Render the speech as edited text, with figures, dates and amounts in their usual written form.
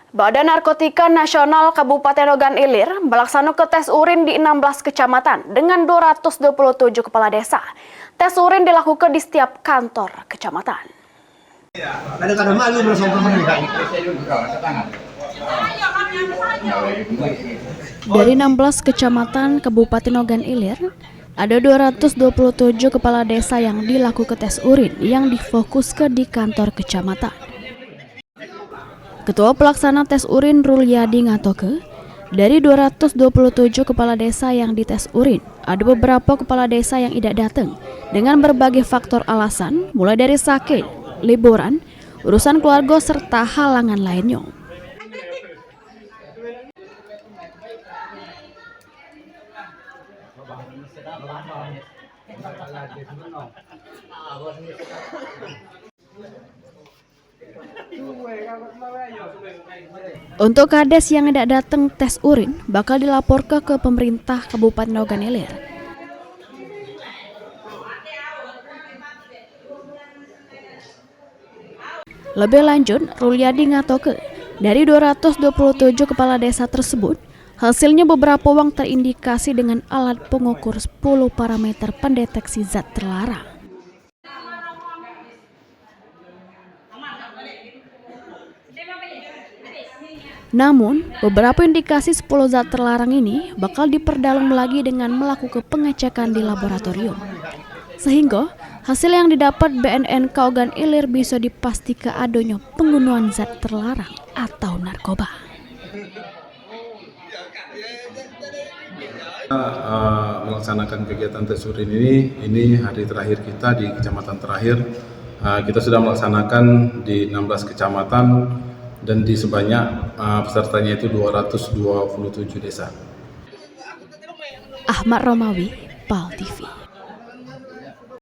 Badan Narkotika Nasional Kabupaten Ogan Ilir melaksanakan tes urin di 16 kecamatan dengan 227 kepala desa. Tes urin dilakukan di setiap kantor kecamatan. Dari 16 kecamatan Kabupaten Ogan Ilir, ada 227 kepala desa yang dilakukan tes urin yang difokuskan di kantor kecamatan. Ketua Pelaksana Tes Urin Rulyadi ngatoke, dari 227 kepala desa yang dites urin, ada beberapa kepala desa yang tidak datang dengan berbagai faktor alasan, mulai dari sakit, liburan, urusan keluarga, serta halangan lainnya. Untuk kades yang tidak datang tes urin bakal dilaporkan ke pemerintah Kabupaten Ogan Ilir. Lebih lanjut, Rulyadi ngatoke, dari 227 kepala desa tersebut, hasilnya beberapa uang terindikasi dengan alat pengukur 10 parameter pendeteksi zat terlarang. Namun, beberapa indikasi 10 zat terlarang ini bakal diperdalam lagi dengan melakukan pengecekan di laboratorium. Sehingga, hasil yang didapat BNN Ogan Ilir bisa dipastikan adanya penggunaan zat terlarang atau narkoba. Melaksanakan kegiatan tes urin ini hari terakhir kita di kecamatan terakhir. Kita sudah melaksanakan di 16 kecamatan dan di sebanyak pesertanya itu 227 desa. Ahmad Romawi, PAL TV.